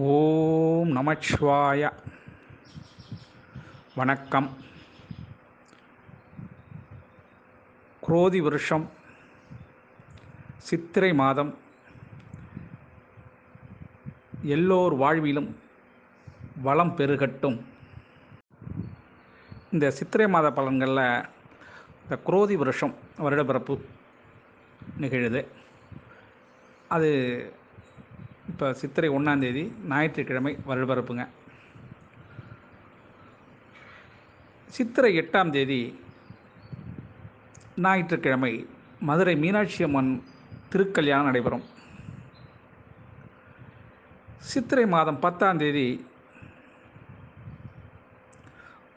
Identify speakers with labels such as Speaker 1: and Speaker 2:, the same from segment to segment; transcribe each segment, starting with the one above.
Speaker 1: ஓம் நமச்சிவாய. வணக்கம். குரோதி வருஷம் சித்திரை மாதம் எல்லோர் வாழ்விலும் வளம் பெருகட்டும். இந்த சித்திரை மாத பலன்களில் இந்த குரோதி வருஷம் வருடப்பிறப்பு நிகழுது. அது இப்போ சித்திரை 1 ஞாயிற்றுக்கிழமை வருடப்பிறப்புங்க. சித்திரை 8 ஞாயிற்றுக்கிழமை மதுரை மீனாட்சி அம்மன் திருக்கல்யாணம் நடைபெறும். சித்திரை மாதம் 10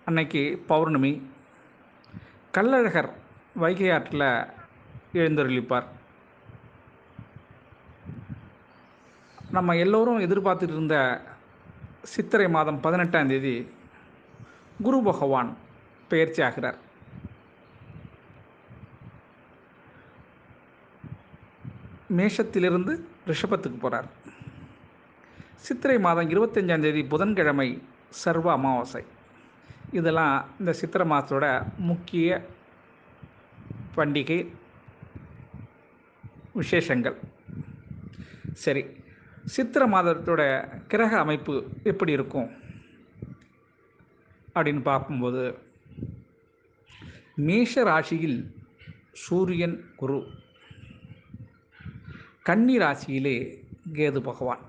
Speaker 1: அன்னைக்கு பௌர்ணமி. கள்ளழகர் வைகை ஆற்றில் எழுந்தருளிப்பார். நம்ம எல்லோரும் எதிர்பார்த்துட்டு இருந்த சித்திரை மாதம் 18 குரு பகவான் பெயர்ச்சி ஆகிறார். மேஷத்திலிருந்து ரிஷபத்துக்கு போகிறார். சித்திரை மாதம் 25 புதன்கிழமை சர்வ அமாவாசை. இதெல்லாம் இந்த சித்திரை மாதத்தோட முக்கிய பண்டிகை விசேஷங்கள். சரி, சித்திரை மாதத்தோட கிரக அமைப்பு எப்படி இருக்கும் அப்படின்னு பார்க்கும்போது, மேஷ ராசியில் சூரியன் குரு, கன்னி ராசியிலே கேது பகவான்,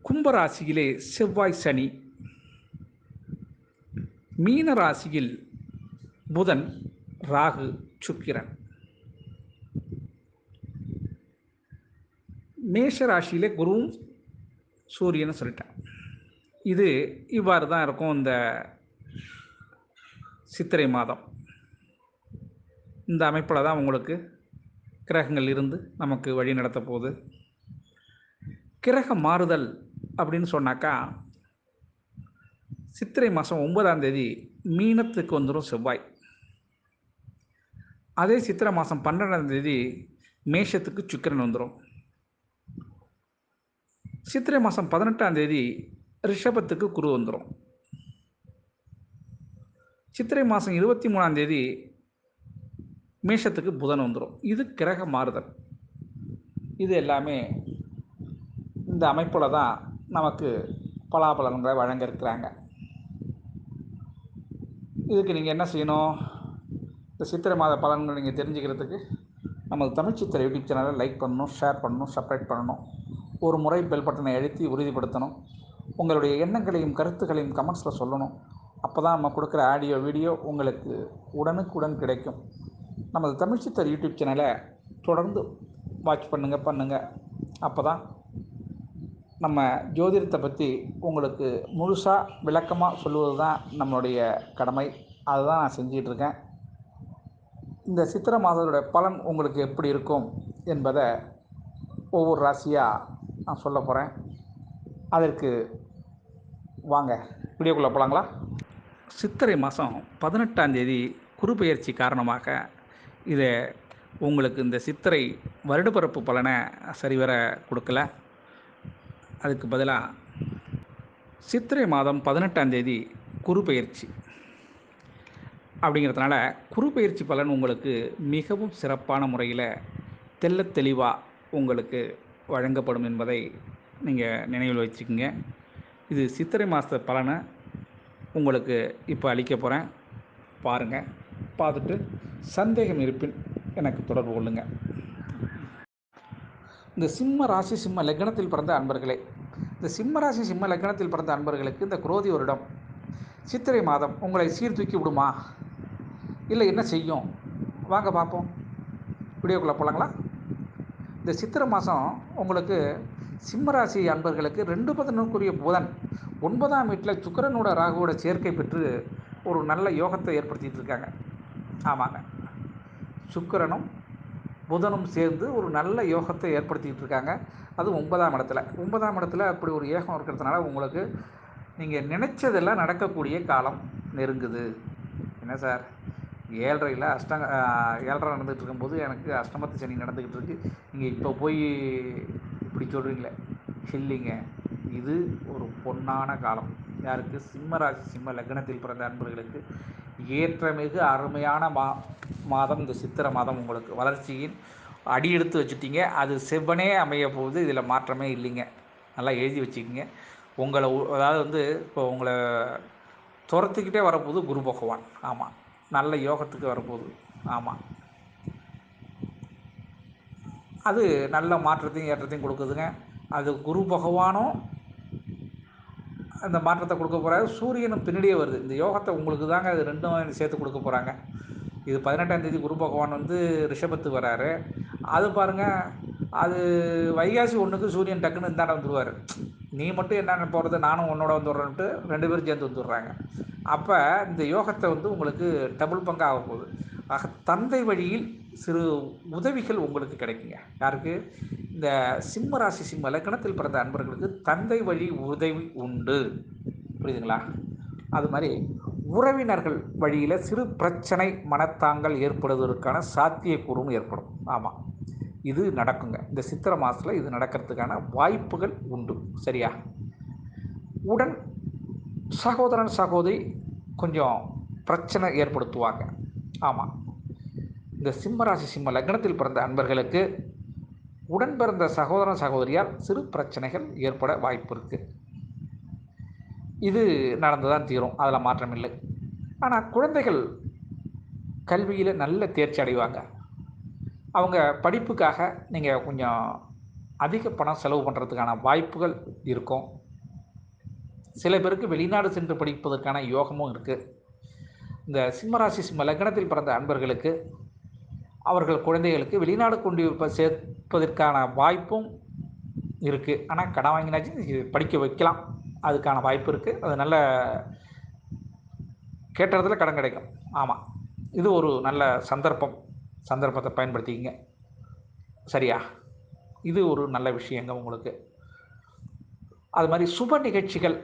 Speaker 1: கும்பராசியிலே செவ்வாய் சனி, மீன ராசியில் புதன் ராகு சுக்கிரன், மேஷ ராசியிலே குருவும் சூரியனும் சொல்லிட்டேன். இது இவ்வாறு தான் இருக்கும் இந்த சித்திரை மாதம். இந்த அமைப்பில் தான் உங்களுக்கு கிரகங்கள் இருந்து நமக்கு வழி நடத்த போகுது. கிரக மாறுதல் அப்படின்னு சொன்னாக்கா, சித்திரை மாதம் 9 மீனத்துக்கு வந்துடும் செவ்வாய். அதே சித்திரை மாதம் 12 மேஷத்துக்கு சுக்கிரன் வந்துடும். சித்திரை மாதம் 18 ரிஷபத்துக்கு குரு வந்துடும். சித்திரை மாதம் 23 மேஷத்துக்கு புதன் வந்துடும். இது கிரக மாறுதல். இது எல்லாமே இந்த அமைப்பில் தான் நமக்கு பலாபலன்களை வழங்க இருக்கிறாங்க. இதுக்கு நீங்கள் என்ன செய்யணும்? இந்த சித்திரை மாத பலன்கள் நீங்கள் தெரிஞ்சுக்கிறதுக்கு நமது தமிழ் சித்திரை யூடியூப் சேனலை லைக் பண்ணணும், ஷேர் பண்ணணும், சப்ஸ்கிரைப் பண்ணணும். ஒரு முறை பெல் பட்டனை அழுத்தி உறுதிப்படுத்தணும். உங்களுடைய எண்ணங்களையும் கருத்துக்களையும் கமெண்ட்ஸில் சொல்லணும். அப்போ தான் நம்ம கொடுக்குற ஆடியோ வீடியோ உங்களுக்கு உடனுக்குடன் கிடைக்கும். நமது தமிழ் சித்தர் யூடியூப் சேனலை தொடர்ந்து வாட்ச் பண்ணுங்கள். அப்போ தான் நம்ம ஜோதிடத்தை பற்றி உங்களுக்கு முழுசாக விளக்கமாக சொல்லுவது தான் நம்மளுடைய கடமை. அதுதான் நான் செஞ்சிகிட்ருக்கேன். இந்த சித்திரை மாதத்தோட பலன் உங்களுக்கு எப்படி இருக்கும் என்பதை ஒவ்வொரு ராசியாக நான் சொல்ல போகிறேன். அதற்கு வாங்க வீடியோக்குள்ளே போகலாங்களா? சித்திரை மாதம் 18 குரு பெயர்ச்சி காரணமாக இதை உங்களுக்கு இந்த சித்திரை வருடப்பிறப்பு பலனை சரிவர கொடுக்கல. அதுக்கு பதிலாக சித்திரை மாதம் 18 குரு பெயர்ச்சி அப்படிங்கிறதுனால குரு பெயர்ச்சி பலன் உங்களுக்கு மிகவும் சிறப்பான முறையில் தெள்ளத் தெளிவாக உங்களுக்கு வழங்கப்படும் என்பதை நீங்கள் நினைவில் வச்சுக்கோங்க. இது சித்திரை மாத பலனை உங்களுக்கு இப்போ அளிக்க போகிறேன். பாருங்கள். பார்த்துட்டு சந்தேகம் இருப்பின் எனக்கு தொடர்பு கொள்ளுங்கள். இந்த சிம்ம ராசி சிம்ம லக்னத்தில் பிறந்த அன்பர்களே, இந்த சிம்ம ராசி சிம்ம லக்னத்தில் பிறந்த அன்பர்களுக்கு இந்த குரோதி வருடம் சித்திரை மாதம் உங்களை சீர்தூக்கி விடுமா, இல்லை என்ன செய்யும்? வாங்க பார்ப்போம். வீடியோக்குள்ளே போகலாங்களா? இந்த சித்திரை மாதம் உங்களுக்கு சிம்மராசி அன்பர்களுக்கு 2 புதன் 9ஆம் வீட்டில் சுக்கிரனோட ராகுவோட சேர்க்கை பெற்று ஒரு நல்ல யோகத்தை ஏற்படுத்திகிட்டு இருக்காங்க. ஆமாங்க, சுக்கிரனும் புதனும் சேர்ந்து ஒரு நல்ல யோகத்தை ஏற்படுத்திகிட்டு இருக்காங்க. அது 9ஆம் இடத்துல அப்படி ஒரு யோகம் இருக்கிறதுனால உங்களுக்கு நீங்கள் நினைச்சதெல்லாம் நடக்கக்கூடிய காலம் நெருங்குது. என்ன சார், 7.5 நடந்துகிட்டு இருக்கும்போது எனக்கு அஷ்டமத்து சனி நடந்துக்கிட்டு இருக்குது, நீங்கள் இப்போ போய் இப்படி சொல்கிறீங்களே, இல்லைங்க. இது ஒரு பொன்னான காலம். யாருக்கு? சிம்ம ராசி சிம்ம லக்னத்தில் பிறந்த அன்பர்களுக்கு ஏற்றமிகு அருமையான மாதம் இந்த சித்திரை மாதம். உங்களுக்கு வளர்ச்சியின் அடி எடுத்து வச்சுட்டீங்க. அது செவ்வனே அமைய போகுது. இதில் மாற்றமே இல்லைங்க. நல்லா எழுதி வச்சுக்கிங்க. உங்களை அதாவது வந்து இப்போ உங்களை துரத்துக்கிட்டே வரப்போகுது குரு பகவான். ஆமாம், நல்ல யோகத்துக்கு வரப்போகுது. ஆமாம், அது நல்ல மாற்றத்தையும் ஏற்றத்தையும் கொடுக்குதுங்க. அது குரு பகவானும் அந்த மாற்றத்தை கொடுக்க போகிறாரு. சூரியனும் பின்னாடியே வருது. இந்த யோகத்தை உங்களுக்கு தாங்க அது ரெண்டும் சேர்த்து கொடுக்க போகிறாங்க. இது 18ஆம் தேதி குரு பகவான் வந்து ரிஷபத்துக்கு வராரு. அது பாருங்கள், அது வைகாசி 1க்கு சூரியன் டக்குன்னு இந்தாண்ட வந்துடுவார். நீ மட்டும் என்னென்ன போகிறது, நானும் உன்னோட வந்துடுறேன்ட்டு 2 பேரும் சேர்ந்து வந்துடுறாங்க. அப்போ இந்த யோகத்தை வந்து உங்களுக்கு டபுள் பங்காக ஆக போகுது. ஆக தந்தை வழியில் சிறு உதவிகள் உங்களுக்கு கிடைக்குங்க. யாருக்கு? இந்த சிம்ம ராசி சிம்ம லக்னத்தில் பிறந்த அன்பர்களுக்கு தந்தை வழி உதவி உண்டு. புரியுதுங்களா? அது மாதிரி உறவினர்கள் வழியில் சிறு பிரச்சனை மனத்தாங்கள் ஏற்படுவதற்கான சாத்தியக்கூறும் ஏற்படும். ஆமாம், இது நடக்குங்க. இந்த சித்திரை மாதத்தில் இது நடக்கிறதுக்கான வாய்ப்புகள் உண்டு. சரியா? உடன் சகோதரன் சகோதரி கொஞ்சம் பிரச்சனை ஏற்படுத்துவாங்க. ஆமாம், இந்த சிம்மராசி சிம்ம லக்னத்தில் பிறந்த அன்பர்களுக்கு உடன் பிறந்த சகோதரன் சகோதரியால் சிறு பிரச்சனைகள் ஏற்பட வாய்ப்பு இருக்குது. இது நடந்து தான் தீரும், அதில் மாற்றம் இல்லை. ஆனால் குழந்தைகள் கல்வியில் நல்ல தேர்ச்சி அடைவாங்க. அவங்க படிப்புக்காக நீங்கள் கொஞ்சம் அதிக பணம் செலவு பண்ணுறதுக்கான வாய்ப்புகள் இருக்கும். சில பேருக்கு வெளிநாடு சென்று படிப்பதற்கான யோகமும் இருக்குது. இந்த சிம்மராசி சிம்ம லக்னத்தில் பிறந்த அன்பர்களுக்கு அவர்கள் குழந்தைகளுக்கு வெளிநாடு கொண்டு சேர்ப்பதற்கான வாய்ப்பும் இருக்குது. ஆனால் கடன் வாங்கினாச்சு படிக்க வைக்கலாம், அதுக்கான வாய்ப்பு இருக்குது. அது நல்ல கேட்ட இடத்துல கடன் கிடைக்கும். ஆமாம், இது ஒரு நல்ல சந்தர்ப்பத்தை பயன்படுத்திக்கிங்க. சரியா? இது ஒரு நல்ல விஷயங்க உங்களுக்கு. அது மாதிரி சுப நிகழ்ச்சிகள்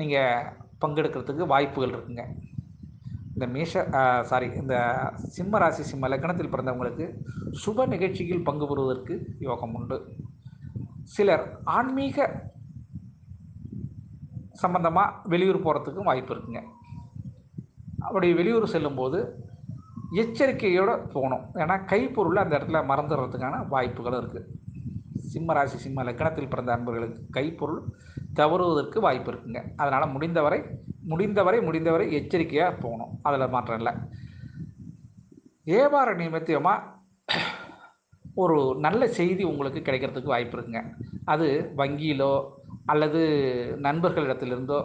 Speaker 1: நீங்கள் பங்கெடுக்கிறதுக்கு வாய்ப்புகள் இருக்குங்க. இந்த சிம்ம ராசி சிம்ம லக்னத்தில் பிறந்தவங்களுக்கு சுப நிகழ்ச்சியில் பங்கு பெறுவதற்கு யோகம் உண்டு. சிலர் ஆன்மீக சம்பந்தமாக வெளியூர் போகிறதுக்கும் வாய்ப்பு இருக்குங்க. அப்படி வெளியூர் செல்லும்போது எச்சரிக்கையோடு போகணும். ஏன்னா கைப்பொருள் அந்த இடத்துல மறந்துடுறதுக்கான வாய்ப்புகளும் இருக்குது. சிம்ம ராசி சிம்ம லக்னத்தில் பிறந்த அன்பர்களுக்கு கைப்பொருள் தவறுவதற்கு வாய்ப்பு இருக்குங்க. அதனால் முடிந்தவரை எச்சரிக்கையாக போகணும். அதில் மாற்றம் இல்லை. வியாபார நிமித்தமாக ஒரு நல்ல செய்தி உங்களுக்கு கிடைக்கிறதுக்கு வாய்ப்பு இருக்குங்க. அது வங்கியிலோ அல்லது நண்பர்களிடத்திலிருந்தோ,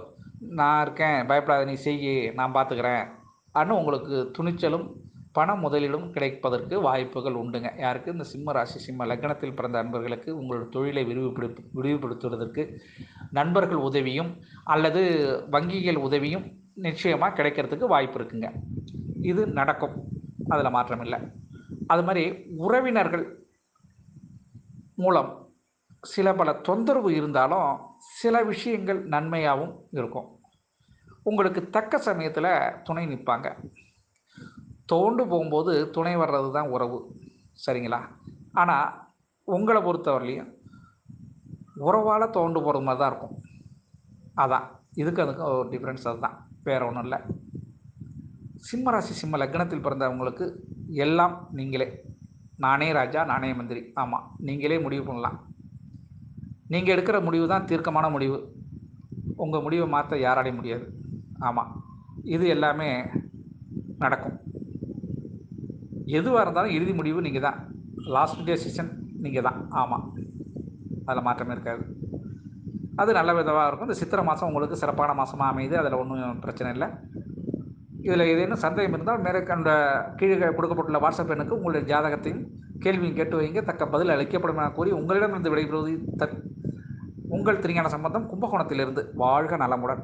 Speaker 1: நான் இருக்கேன், பயப்படாத, நீ செய், நான் பார்த்துக்கிறேன் அப்படின்னு உங்களுக்கு துணிச்சலும் பண முதலீடும் கிடைப்பதற்கு வாய்ப்புகள் உண்டுங்க. யாருக்கு? இந்த சிம்ம ராசி சிம்ம லக்னத்தில் பிறந்த அன்பர்களுக்கு உங்களோட தொழிலை விரிவுபடுத்துவதற்கு நண்பர்கள் உதவியும் அல்லது வங்கிகள் உதவியும் நிச்சயமாக கிடைக்கிறதுக்கு வாய்ப்பு இருக்குங்க. இது நடக்கும், அதில் மாற்றம் இல்லை. அது மாதிரி உறவினர்கள் மூலம் சில பல தொந்தரவு இருந்தாலும் சில விஷயங்கள் நன்மையாகவும் இருக்கும். உங்களுக்கு தக்க சமயத்தில் துணை நிற்பாங்க. தோண்டு போகும்போது துணை வர்றது தான் உறவு. சரிங்களா? ஆனால் உங்களை பொறுத்தவரையிலையும் உறவால் தோண்டு போகிறது மாதிரி தான் இருக்கும். அதான் அதுக்கும் ஒரு டிஃப்ரென்ஸ். அதுதான், வேறு ஒன்றும் இல்லை. சிம்மராசி சிம்ம லக்னத்தில் பிறந்தவங்களுக்கு எல்லாம் நீங்களே. நானே ராஜா நானே மந்திரி. ஆமாம், நீங்களே முடிவு பண்ணலாம். நீங்கள் எடுக்கிற முடிவு தான் தீர்க்கமான முடிவு. உங்கள் முடிவை மாற்ற யாராலையும் முடியாது. ஆமாம், இது எல்லாமே நடக்கும். எதுவாக இருந்தாலும் இறுதி முடிவு நீங்கள் தான். லாஸ்ட் டெசிஷன் நீங்கள் தான். ஆமாம், அதில் மாற்றமே இருக்காது. அது நல்ல விதமாக இருக்கும். இந்த சித்திரை மாதம் உங்களுக்கு சிறப்பான மாதமாக அமையுது. அதில் ஒன்றும் பிரச்சனை இல்லை. இதில் ஏதேனும் சந்தேகம் இருந்தால் மேலே அந்த கீழே கொடுக்கப்பட்டுள்ள வாட்ஸ்அப் எண்ணுக்கு உங்களுடைய ஜாதகத்தையும் கேள்வியும் கேட்டு வைங்க. தக்க பதில் அளிக்கப்படும் என கூறி உங்களிடமிருந்து விடைபெறுவது உங்கள் திருஞான சம்பந்தம், கும்பகோணத்திலிருந்து. வாழ்க நலமுடன்.